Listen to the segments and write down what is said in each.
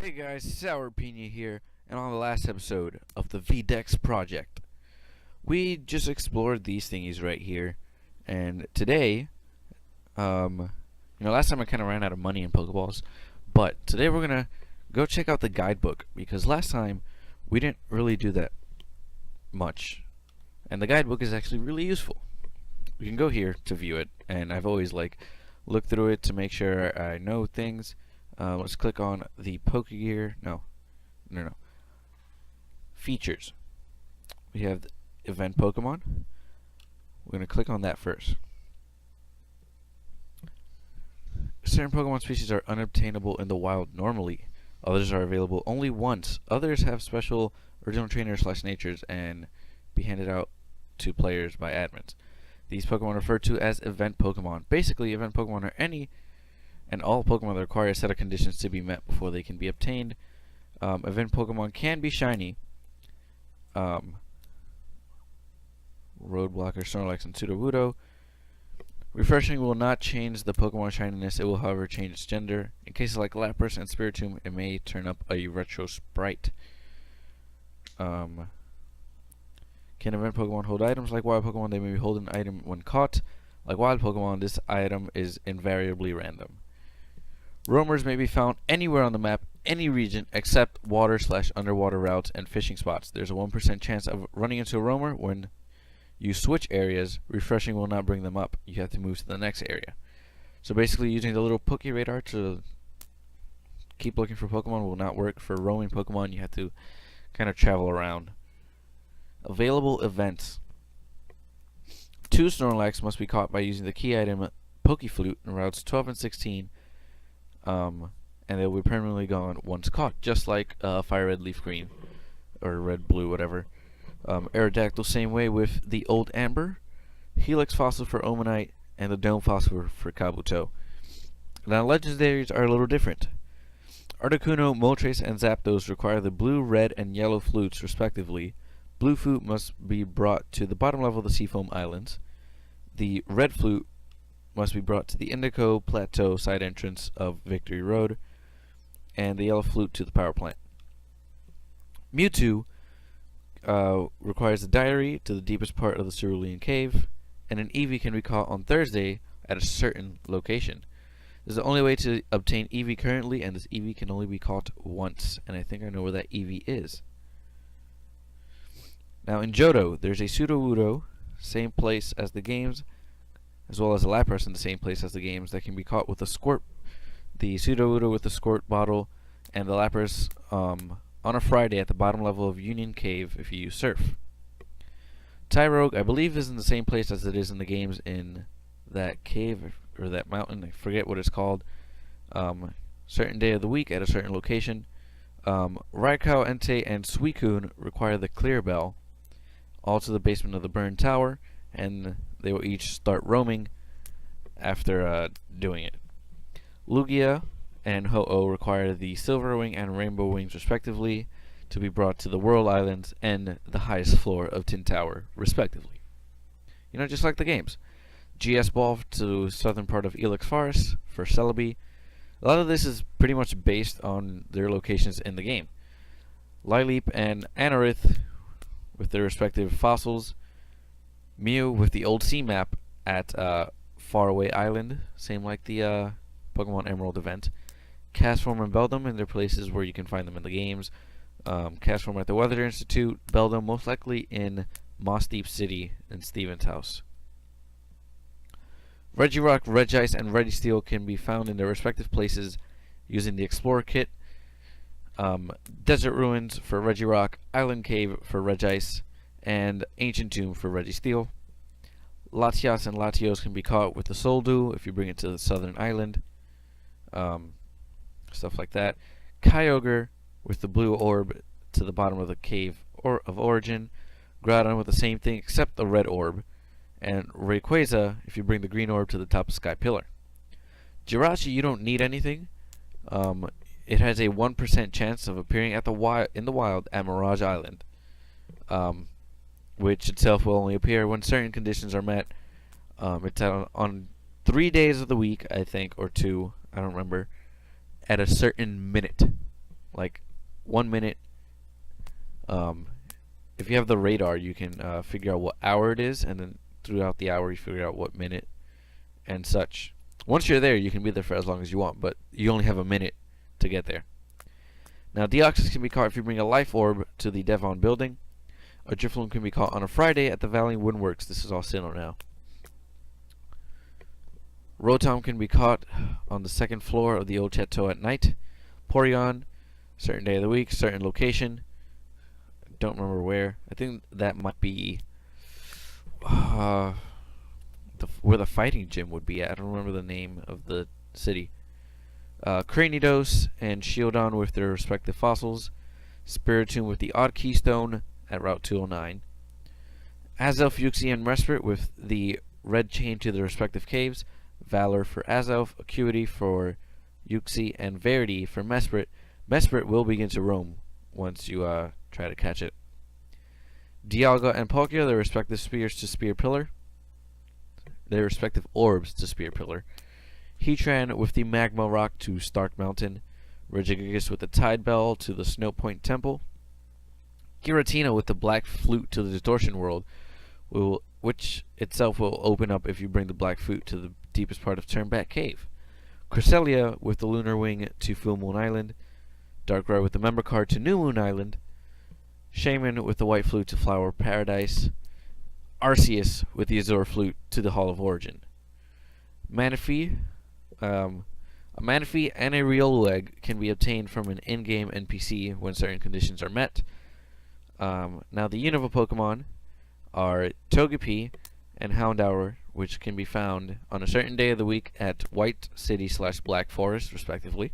Hey guys, Sour Pina here, and on the last episode of the Vdex project, we just explored these thingies right here, and today, last time I kind of ran out of money in Pokeballs, but today we're gonna go check out the guidebook, because last time we didn't really do that much, and the guidebook is actually really useful. We can go here to view it, and I've always looked through it to make sure I know things. Let's click on the Pokegear. No. Features. We have the event Pokemon. We're going to click on that first. Certain Pokemon species are unobtainable in the wild normally. Others are available only once. Others have special original trainers / natures and be handed out to players by admins. These Pokemon are referred to as event Pokemon. Basically, event Pokemon are any and all Pokemon that require a set of conditions to be met before they can be obtained. Event Pokemon can be shiny. Roadblocker, Snorlax, and Sudowoodo. Refreshing will not change the Pokemon shininess, it will however change its gender. In cases like Lapras and Spiritomb, it may turn up a retro sprite. Can event Pokemon hold items? Like wild Pokemon, they may hold an item when caught. Like wild Pokemon, this item is invariably random. Roamers may be found anywhere on the map, any region, except water / underwater routes and fishing spots. There's a 1% chance of running into a roamer when you switch areas. Refreshing will not bring them up. You have to move to the next area. So basically using the little Poke Radar to keep looking for Pokemon will not work. For roaming Pokemon, you have to kind of travel around. Available events. 2 Snorlax must be caught by using the key item Pokeflute in routes 12 and 16. And they'll be permanently gone once caught, just like Fire Red, Leaf Green, or Red Blue, whatever. Aerodactyl, same way with the Old Amber, Helix Fossil for Omanite, and the Dome Fossil for Kabuto. Now, legendaries are a little different. Articuno, Moltres, and Zapdos require the blue, red, and yellow flutes, respectively. Blue flute must be brought to the bottom level of the Seafoam Islands. The red flute must be brought to the Indigo Plateau side entrance of Victory Road, and the yellow flute to the power plant. Mewtwo requires a diary to the deepest part of the Cerulean Cave, and an Eevee can be caught on Thursday at a certain location. This is the only way to obtain Eevee currently, and this Eevee can only be caught once, and I think I know where that Eevee is. Now in Johto, there's a Sudowoodo, same place as the games, as well as a Lapras in the same place as the games, that can be caught with a squirt. The Sudowoodo with the squirt bottle, and the Lapras on a Friday at the bottom level of Union Cave if you use Surf. Tyrogue, I believe, is in the same place as it is in the games in that cave or that mountain. I forget what it's called. Certain day of the week at a certain location. Raikou, Entei, and Suicune require the Clear Bell, all to the basement of the Burn Tower, and they will each start roaming after doing it. Lugia and Ho-Oh require the Silver Wing and Rainbow Wings respectively to be brought to the Whirl Islands and the highest floor of Tin Tower respectively. You know, just like the games. GS Ball to southern part of Elix Forest for Celebi. A lot of this is pretty much based on their locations in the game. Lileep and Anorith with their respective fossils. Mew with the old sea map at Faraway Island, same like the Pokemon Emerald event. Castform and Beldum in their places where you can find them in the games. Castform at the Weather Institute, Beldum most likely in Moss Deep City in Steven's house. Regirock, Regice, and Registeel can be found in their respective places using the Explorer Kit. Desert Ruins for Regirock, Island Cave for Regice, and Ancient Tomb for Registeel. Latias and Latios can be caught with the Soul Dew if you bring it to the southern island. Stuff like that. Kyogre with the blue orb to the bottom of the cave of origin. Groudon with the same thing except the red orb. And Rayquaza if you bring the green orb to the top of Sky Pillar. Jirachi, you don't need anything. It has a 1% chance of appearing in the wild at Mirage Island, which itself will only appear when certain conditions are met. It's on 3 days of the week, I think, or 2, I don't remember, at a certain minute. like 1 minute. If you have the radar, you can figure out what hour it is, and then throughout the hour you figure out what minute and such. Once you're there, you can be there for as long as you want, but you only have a minute to get there. Now, Deoxys can be caught if you bring a life orb to the Devon building. A Drifloon can be caught on a Friday at the Valley Woodworks. This is all Sinnoh now. Rotom can be caught on the 2nd floor of the Old Chateau at night. Porygon, certain day of the week, certain location. Don't remember where. I think that might be where the fighting gym would be at. I don't remember the name of the city. Cranidos and Shieldon with their respective fossils. Spiritomb with the Odd Keystone at Route 209. Azelf, Uxie, and Mesprit with the red chain to their respective caves. Valor for Azelf, Acuity for Uxie, and Verity for Mesprit. Mesprit will begin to roam once you try to catch it. Dialga and Palkia, their respective spears to Spear Pillar. Their respective orbs to Spear Pillar. Heatran with the Magma Rock to Stark Mountain. Regigigas with the Tide Bell to the Snow Point Temple. Giratina with the Black Flute to the Distortion World, which itself will open up if you bring the Black Flute to the deepest part of Turnback Cave. Cresselia with the Lunar Wing to Full Moon Island. Darkrai with the Member Card to New Moon Island. Shaman with the White Flute to Flower Paradise. Arceus with the Azure Flute to the Hall of Origin. Manaphy, a Manaphy and a Riolu egg can be obtained from an in-game NPC when certain conditions are met. Now the Unova Pokemon are Togepi and Houndour, which can be found on a certain day of the week at White City / Black Forest, respectively.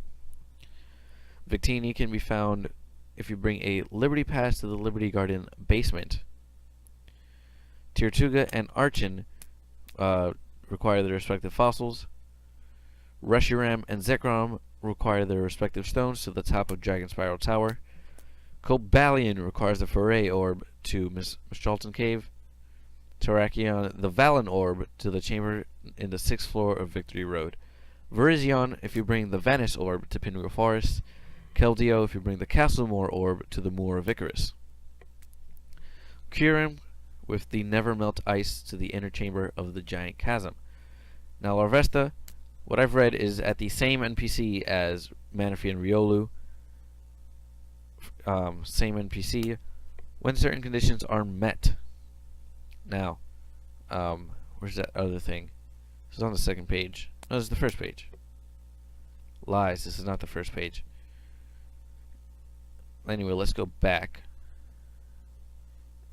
Victini can be found if you bring a Liberty Pass to the Liberty Garden basement. Tirtuga and Archon require their respective fossils. Reshiram and Zekrom require their respective stones to the top of Dragon Spiral Tower. Cobalion requires the Foray Orb to Mistralton Cave. Terrakion the Valen Orb to the chamber in the 6th floor of Victory Road. Virizion if you bring the Vanish Orb to Pinwheel Forest. Keldeo if you bring the Castlemore Orb to the Moor of Icarus. Kyurem with the Never Melt Ice to the inner chamber of the Giant Chasm. Now Larvesta, what I've read, is at the same NPC as Manaphy and Riolu. Same NPC when certain conditions are met. Now, where's that other thing? This is on the 2nd page. No, this is the 1st page. Lies, this is not the 1st page. Anyway, let's go back.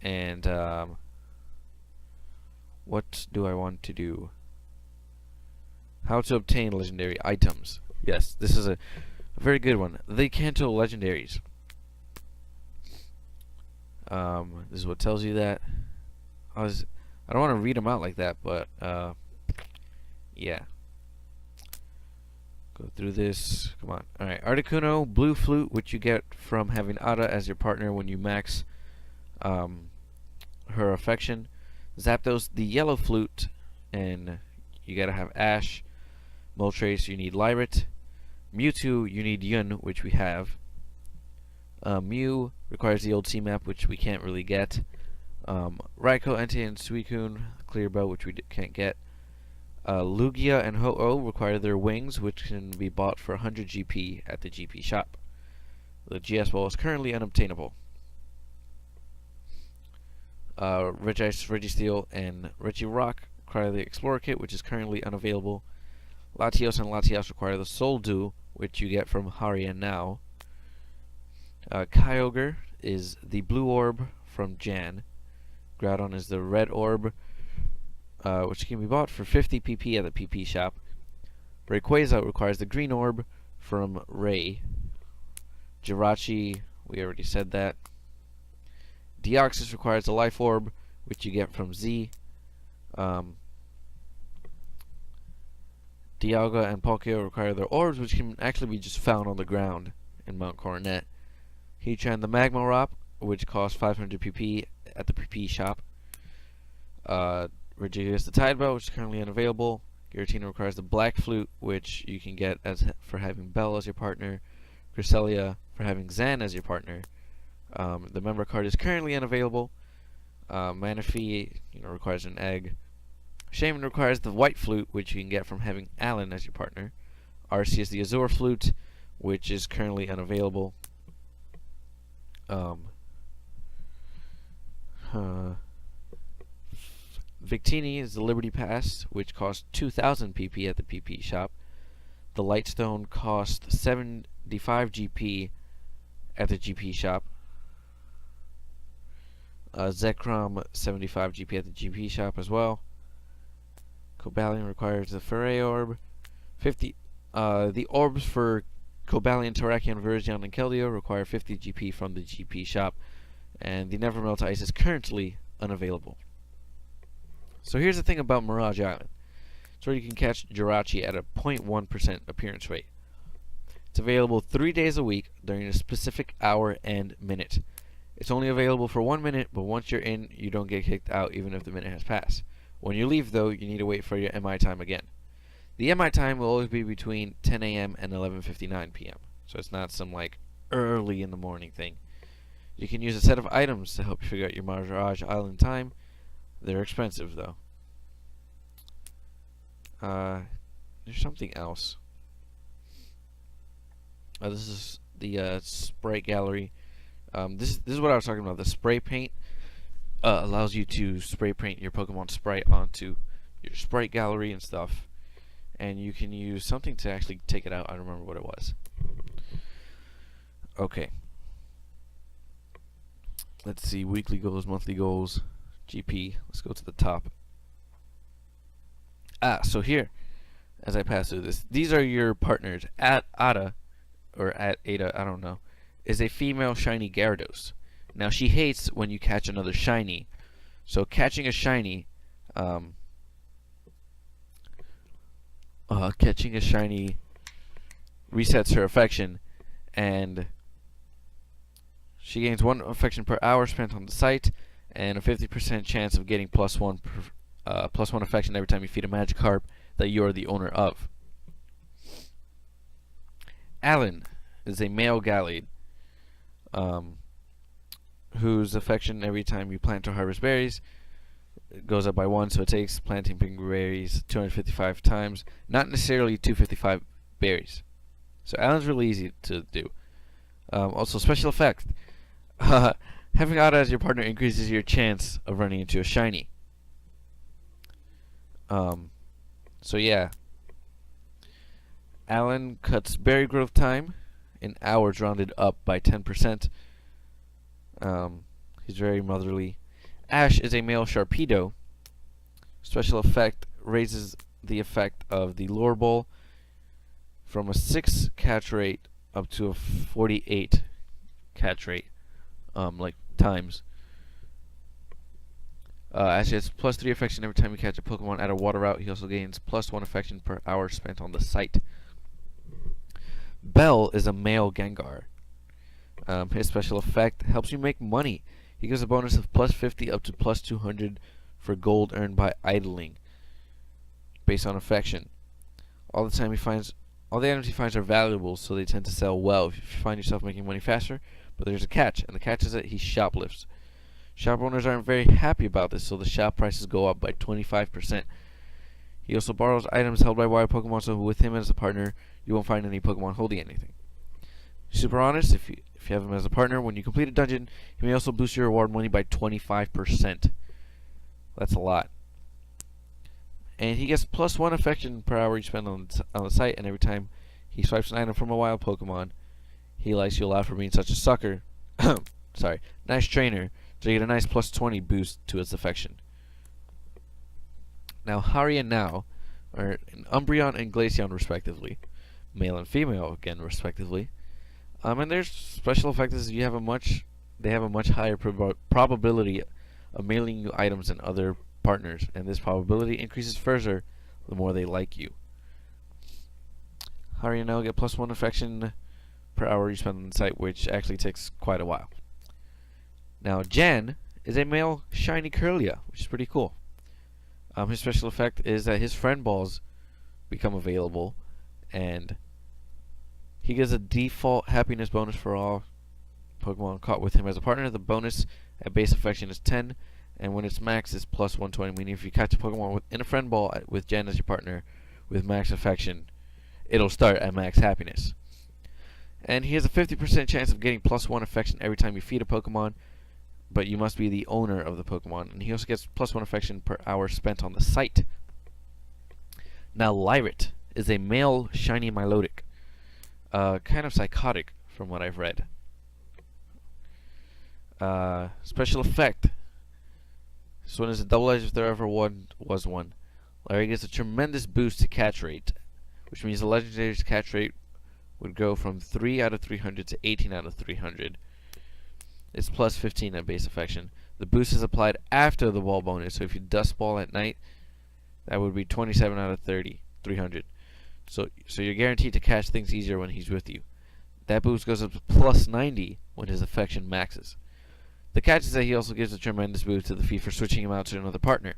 And, what do I want to do? How to obtain legendary items. Yes, this is a very good one. The Kanto legendaries. This is what tells you that. I don't want to read them out like that, but yeah. Go through this. Come on. All right. Articuno, Blue Flute, which you get from having Ada as your partner when you max her affection. Zapdos, the Yellow Flute, and you gotta have Ash. Moltres, you need Lyret. Mewtwo, you need Yun, which we have. Mew requires the old C map, which we can't really get. Raikou, Entei, and Suicune, Clear Bell, which we can't get. Lugia and Ho-Oh require their wings, which can be bought for 100 GP at the GP shop. The GS Ball is currently unobtainable. Regice, Registeel, and Regirock require the Explorer Kit, which is currently unavailable. Latios and Latias require the Soul Dew, which you get from Haria now. Kyogre is the Blue Orb from Jan. Groudon is the Red Orb, which can be bought for 50 PP at the PP shop. Rayquaza requires the Green Orb from Ray. Jirachi, we already said that. Deoxys requires the Life Orb, which you get from Z. Dialga and Palkia require their orbs, which can actually be just found on the ground in Mount Coronet. Heatran the Magma Rock, which costs 500 PP at the PP shop. Regigigas the Tide Bell, which is currently unavailable. Giratina requires the Black Flute, which you can get as for having Bell as your partner. Cresselia for having Zan as your partner. The member card is currently unavailable. Manaphy, requires an egg. Shaman requires the white flute, which you can get from having Alan as your partner. RC is the Azure flute, which is currently unavailable. Victini is the Liberty Pass, which costs 2,000 PP at the PP shop. The Lightstone costs 75 GP at the GP shop. Zekrom 75 GP at the GP shop as well. Cobalion requires the Foray Orb. 50. The orbs for Cobalion, Terrakion, Virizion, and Keldeo require 50 GP from the GP shop, and the Never Melt Ice is currently unavailable. So here's the thing about Mirage Island. It's where you can catch Jirachi at a 0.1% appearance rate. It's available 3 days a week during a specific hour and minute. It's only available for 1 minute, but once you're in, you don't get kicked out even if the minute has passed. When you leave, though, you need to wait for your MI time again. The MI time will always be between 10 a.m. and 11:59 p.m. So it's not some early in the morning thing. You can use a set of items to help you figure out your Mirage Island time. They're expensive, though. There's something else. This is the Sprite Gallery. This is what I was talking about. The spray paint allows you to spray paint your Pokemon sprite onto your Sprite Gallery and stuff. And you can use something to actually take it out. I don't remember what it was. Okay. Let's see. Weekly goals, monthly goals, GP. Let's go to the top. So here, as I pass through this, these are your partners. At Ada, or at Ada, I don't know, is a female shiny Gyarados. Now she hates when you catch another shiny. So catching a shiny, resets her affection, and she gains 1 affection per hour spent on the site, and a 50% chance of getting +1 affection every time you feed a Magikarp that you are the owner of. Alan is a male Gallade, whose affection every time you plant or harvest berries goes up by 1, so it takes planting pink berries 255 times, not necessarily 255 berries. So Alan's really easy to do. Also, special effect. Having Ada as your partner increases your chance of running into a shiny. So yeah. Alan cuts berry growth time in hours rounded up by 10%. He's very motherly. Ash is a male Sharpedo. Special effect raises the effect of the Lure Ball from a 6 catch rate up to a 48 catch rate, times. Ash gets +3 affection every time you catch a Pokemon at a water route. He also gains +1 affection per hour spent on the site. Bell is a male Gengar. His special effect helps you make money. He gives a bonus of +50 up to +200 for gold earned by idling, based on affection. All the items he finds are valuable, so they tend to sell well if you find yourself making money faster. But there's a catch, and the catch is that he shoplifts. Shop owners aren't very happy about this, so the shop prices go up by 25%. He also borrows items held by wild Pokemon, so with him as a partner, you won't find any Pokemon holding anything. Super honest, if you have him as a partner, when you complete a dungeon, he may also boost your reward money by 25%. That's a lot. And he gets +1 affection per hour you spend on the site, and every time he swipes an item from a wild Pokemon, he likes you a lot for being such a sucker. Sorry, nice trainer, so you get a nice +20 boost to its affection. Now, Hari and Now are an Umbreon and Glaceon respectively, male and female again respectively. And their special effect is they have a much higher probability of mailing you items than other partners, and this probability increases further the more they like you. Hari and Now get +1 affection per hour you spend on the site, which actually takes quite a while. Now, Jan is a male shiny Kirlia, which is pretty cool. His special effect is that his friend balls become available, and He gives a default happiness bonus for all Pokemon caught with him as a partner. The bonus at base affection is 10, and when it's max, it's plus 120. Meaning, if you catch a Pokemon in a friend ball with Jen as your partner with max affection, it'll start at max happiness. And he has a 50% chance of getting plus 1 affection every time you feed a Pokemon, but you must be the owner of the Pokemon. And he also gets plus 1 affection per hour spent on the site. Now, Lyret is a male shiny Milotic. Kind of psychotic from what I've read. Special effect. This one is a double edge if there ever was one. Larry gets a tremendous boost to catch rate, which means the legendary's catch rate would go from 3 out of 300 to 18 out of 300. It's plus 15 at base affection. The boost is applied after the ball bonus, so if you dust ball at night, that would be 27 out of 300. So you're guaranteed to catch things easier when he's with you. That boost goes up to plus 90 when his affection maxes. The catch is that he also gives a tremendous boost to the fee for switching him out to another partner.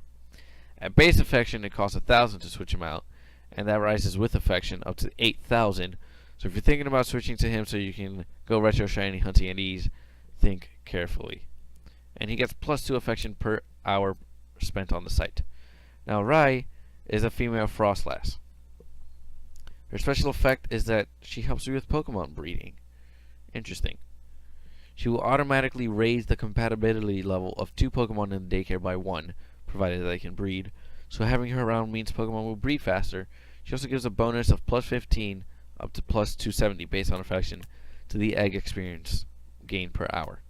At base affection, it costs 1,000 to switch him out, and that rises with affection up to 8,000. So if you're thinking about switching to him so you can go retro shiny hunting at ease, think carefully. And he gets plus 2 affection per hour spent on the site. Now, Rai is a female Frostlass. Her special effect is that she helps you with Pokemon breeding. Interesting. She will automatically raise the compatibility level of 2 Pokemon in the daycare by 1, provided they can breed. So having her around means Pokemon will breed faster. She also gives a bonus of plus 15 up to plus 270 based on affection to the egg experience gained per hour.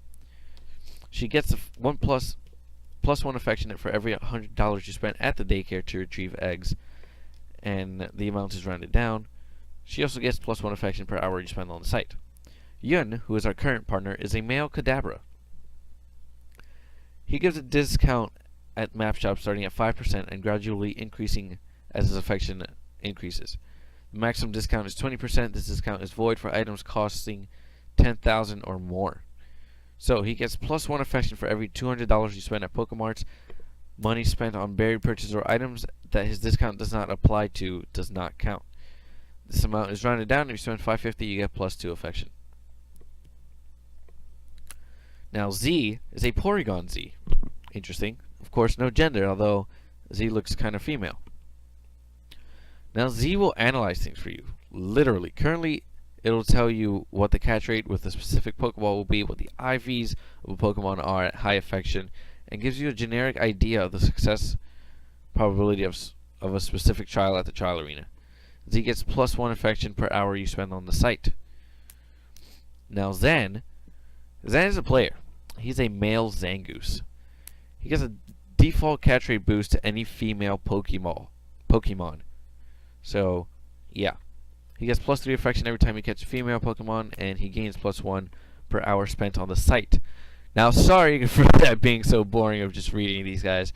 She gets plus 1 affection for every $100 you spent at the daycare to retrieve eggs, and the amount is rounded down. She also gets plus 1 affection per hour you spend on the site. Yun, who is our current partner, is a male Kadabra. He gives a discount at map shop starting at 5% and gradually increasing as his affection increases. The maximum discount is 20%. This discount is void for items costing 10,000 or more. So he gets plus 1 affection for every $200 you spend at Pokemarts. Money spent on buried purchases or items that his discount does not apply to does not count. This amount is rounded down. If you spend 550, you get plus 2 affection. Now Z is a Porygon Z. Interesting. Of course, no gender, although Z looks kind of female. Now Z will analyze things for you. Literally. Currently, it'll tell you what the catch rate with a specific Pokeball will be, what the IVs of a Pokemon are at high affection, and gives you a generic idea of the success probability of a specific trial at the trial arena. Z gets plus 1 affection per hour you spend on the site. Now Zen is a player. He's a male Zangoose. He gets a default catch rate boost to any female Pokemon. So, yeah. He gets plus 3 affection every time you catch a female Pokemon, and he gains plus 1 per hour spent on the site. Now, sorry for that being so boring of just reading these guys,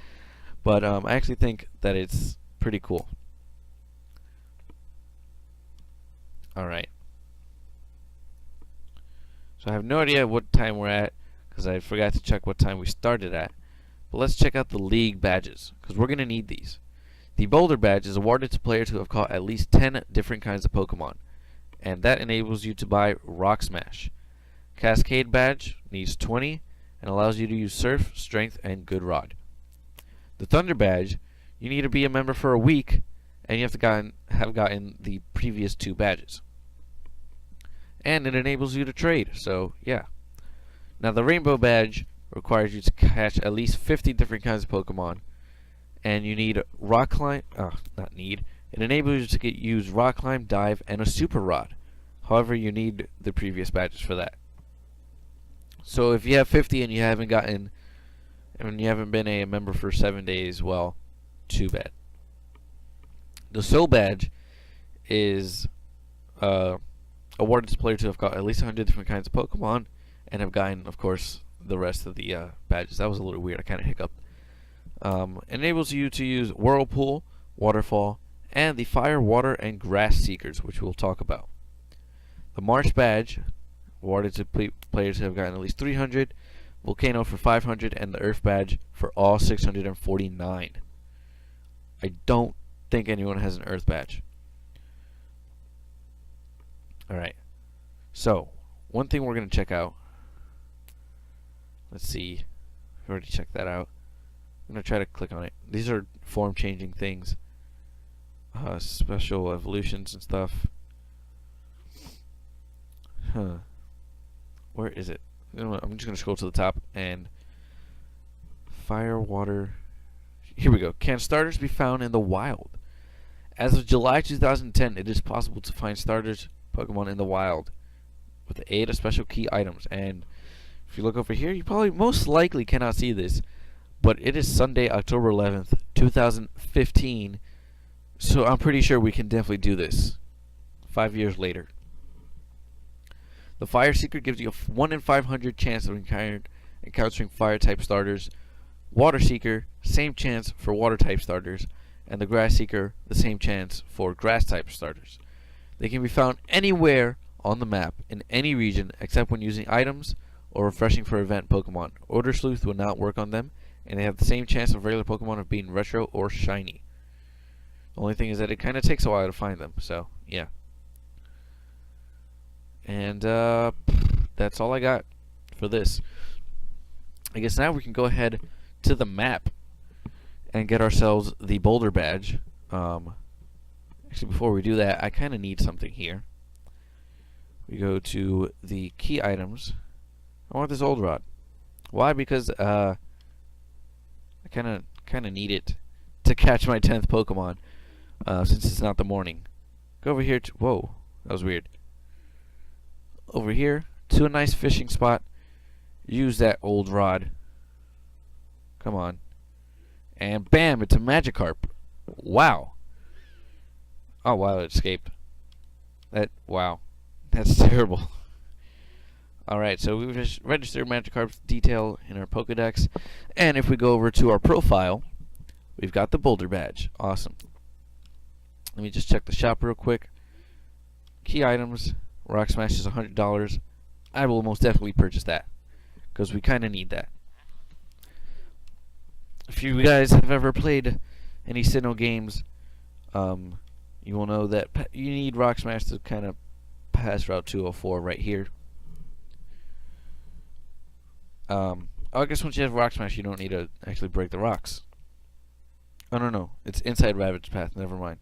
but I actually think that it's pretty cool. Alright. So I have no idea what time we're at, because I forgot to check what time we started at. But let's check out the league badges, because we're going to need these. The Boulder badge is awarded to players who have caught at least 10 different kinds of Pokemon, and that enables you to buy Rock Smash. Cascade badge needs 20 and allows you to use Surf, Strength, and Good Rod. The Thunder badge, you need to be a member for a week, and you have to have gotten the previous 2 badges. And it enables you to trade, so yeah. Now the Rainbow badge requires you to catch at least 50 different kinds of Pokemon, and you need Rock Climb, it enables you to use Rock Climb, Dive, and a Super Rod. However, you need the previous badges for that. So if you have 50 and you haven't been a member for 7 days, well, too bad. The Soul badge is awarded to players who have got at least 100 different kinds of Pokemon and have gotten, of course, the rest of the badges. That was a little weird. I kind of hiccuped. Enables you to use Whirlpool, Waterfall, and the Fire, Water, and Grass Seekers, which we'll talk about. The Marsh badge, awarded to players who have gotten at least 300, Volcano for 500, and the Earth badge for all 649. I don't think anyone has an Earth badge. Alright, So, one thing we're going to check out. Let's see. We already checked that out. I'm going to try to click on it. These are form changing things. Special evolutions and stuff. Huh. Where is it? You know what, I'm just going to scroll to the top and fire, water. Here we go. Can starters be found in the wild? As of July 2010, it is possible to find starters Pokemon in the wild with the aid of special key items. And if you look over here, you probably most likely cannot see this, but it is Sunday, October 11th, 2015. So I'm pretty sure we can definitely do this 5 years later. The Fire Seeker gives you a 1 in 500 chance of encountering Fire-type starters. Water Seeker, same chance for Water-type starters. And the Grass Seeker, the same chance for Grass-type starters. They can be found anywhere on the map, in any region, except when using items or refreshing for event Pokemon. Order Sleuth will not work on them, and they have the same chance of regular Pokemon of being retro or shiny. The only thing is that it kind of takes a while to find them, so yeah. And that's all I got for this. I guess now we can go ahead to the map and get ourselves the Boulder Badge. Actually, before we do that, I kind of need something here. We go to the key items. I want this old rod. Why? Because I kind of need it to catch my 10th Pokemon, since it's not the morning. Go over here to, whoa, that was weird. Over here to a nice fishing spot. Use that old rod. Come on. And bam, it's a Magikarp. Wow. Oh wow, it escaped. Wow. That's terrible. Alright, so we've just registered Magikarp's detail in our Pokedex. And if we go over to our profile, we've got the Boulder Badge. Awesome. Let me just check the shop real quick. Key items. Rock Smash is $100. I will most definitely purchase that, because we kind of need that. If you guys have ever played any Sinnoh games, you will know that you need Rock Smash to kind of pass Route 204 right here. I guess once you have Rock Smash, you don't need to actually break the rocks. Oh, no. It's inside Ravage Path. Never mind.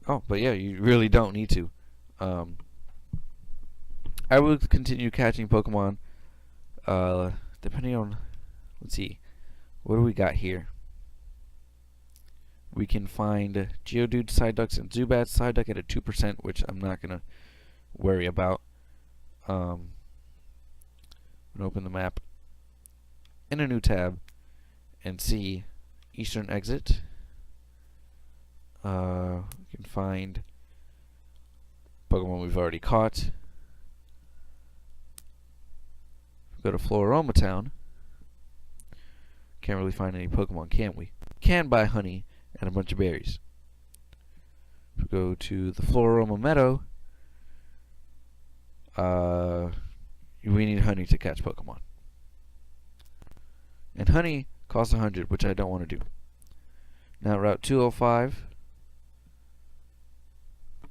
Oh, but yeah, you really don't need to. I will continue catching Pokemon, depending on, let's see, what do we got here? We can find Geodude, Psyducks, and Zubat. Psyduck at a 2%, which I'm not going to worry about. I'm going to open the map in a new tab and see Eastern Exit. We can find Pokemon we've already caught. Go to Floroma Town. Can't really find any Pokemon, can we? Can buy honey and a bunch of berries. We go to the Floroma Meadow. We need honey to catch Pokemon. And honey costs 100, which I don't want to do. Now Route 205.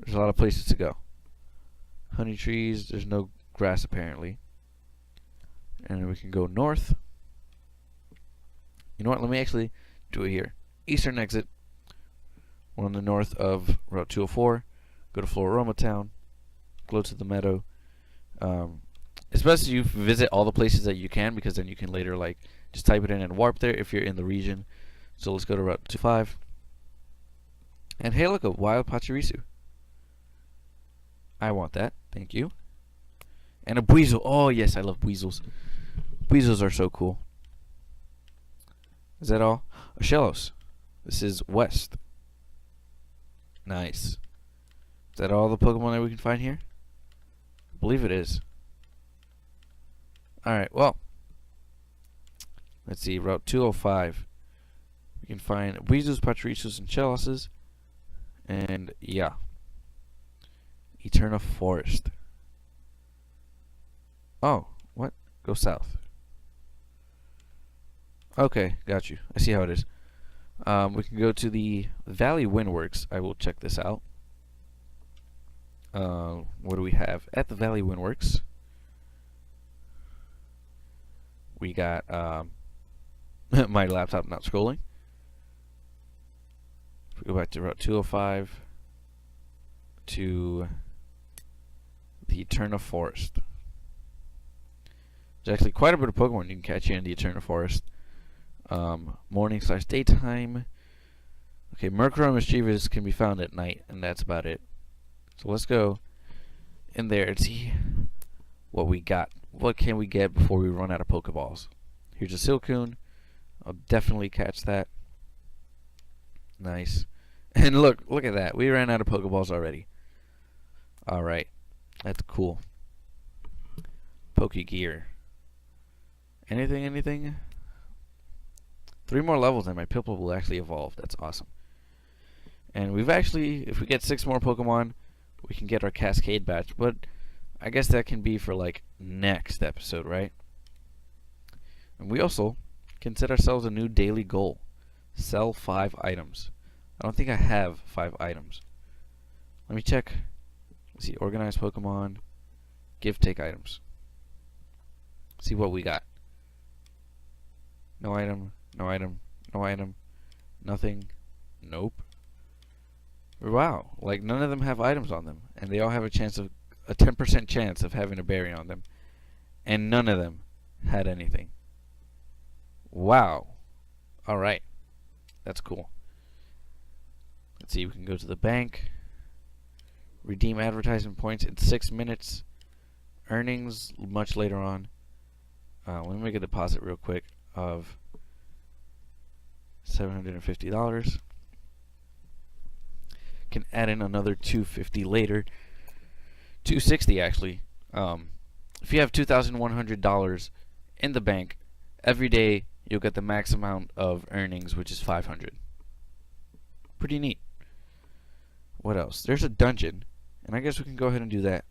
There's a lot of places to go. Honey trees, there's no grass apparently. And then we can go north. You know what, let me actually do it here. Eastern Exit. We're on the north of Route 204. Go to Floroma Town. Go to the meadow. It's best you visit all the places that you can, because then you can later like just type it in and warp there if you're in the region. So let's go to Route 25. And hey, look, a wild Pachirisu. I want that. Thank you. And a Buizel. Oh, yes, I love Buizels. Buizels are so cool. Is that all? A Shellos. This is west. Nice. Is that all the Pokemon that we can find here? I believe it is. Alright, well. Let's see. Route 205. We can find Buizels, Pachirisus, and Shellosses. And, yeah. Eterna Forest. Oh, what? Go south. Okay, got you. I see how it is. We can go to the Valley Windworks. I will check this out. what do we have? At the Valley Windworks, we got my laptop not scrolling. If we go back to Route 205 to the Eterna Forest. There's actually quite a bit of Pokemon you can catch here in the Eterna Forest. Morning/daytime. Okay, Murkrow and Mischievous can be found at night, and that's about it. So let's go in there and see what we got. What can we get before we run out of Pokeballs? Here's a Silcoon. I'll definitely catch that. Nice. And look at that. We ran out of Pokeballs already. Alright. That's cool. Pokegear. Anything? 3 more levels and my Piplup will actually evolve. That's awesome. And we've actually, if we get 6 more Pokemon, we can get our Cascade badge. But I guess that can be for like next episode, right? And we also can set ourselves a new daily goal. Sell 5 items. I don't think I have 5 items. Let me check. Let's see, organize Pokemon. Give, take items. See what we got. No item, no item, no item. Nothing. Nope. Wow, like none of them have items on them, and they all have a 10% chance of having a berry on them, and none of them had anything. Wow. Alright. That's cool. Let's see, we can go to the bank. Redeem advertisement points in 6 minutes. Earnings much later on. Let me make a deposit real quick of $750. Can add in another $250 later. $260 actually. If you have $2,100 in the bank, every day you'll get the max amount of earnings, which is $500. Pretty neat. What else? There's a dungeon, and I guess we can go ahead and do that.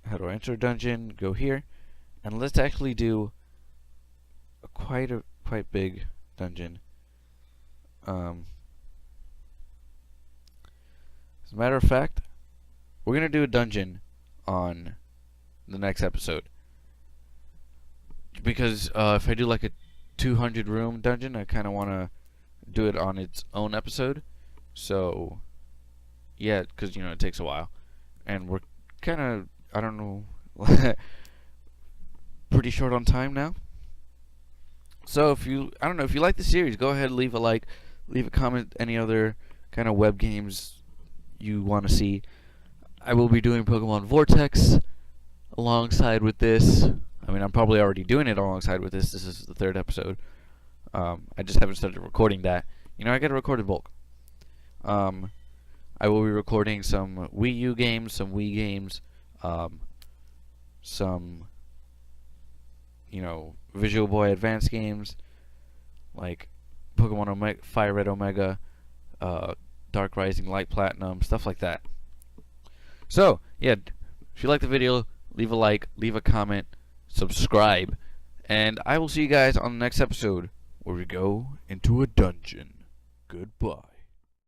How do I enter a dungeon? Go here, and let's actually do a quite big dungeon. As a matter of fact, we're gonna do a dungeon on the next episode, because if I do like a 200 room dungeon, I kind of want to do it on its own episode. So yeah, because you know it takes a while, and we're kind of, I don't know, pretty short on time now. So if you, I don't know, if you like the series, go ahead and leave a like, leave a comment, any other kind of web games you want to see. I will be doing Pokemon Vortex alongside with this. I mean, I'm probably already doing it alongside with this. This is the 3rd episode. I just haven't started recording that. You know, I gotta record in bulk. I will be recording some Wii U games, some Wii games, some, you know, Visual Boy Advance games, like Pokemon Omega, Fire Red Omega, Dark Rising, Light Platinum, stuff like that. So, yeah, if you like the video, leave a like, leave a comment, subscribe, and I will see you guys on the next episode where we go into a dungeon. Goodbye.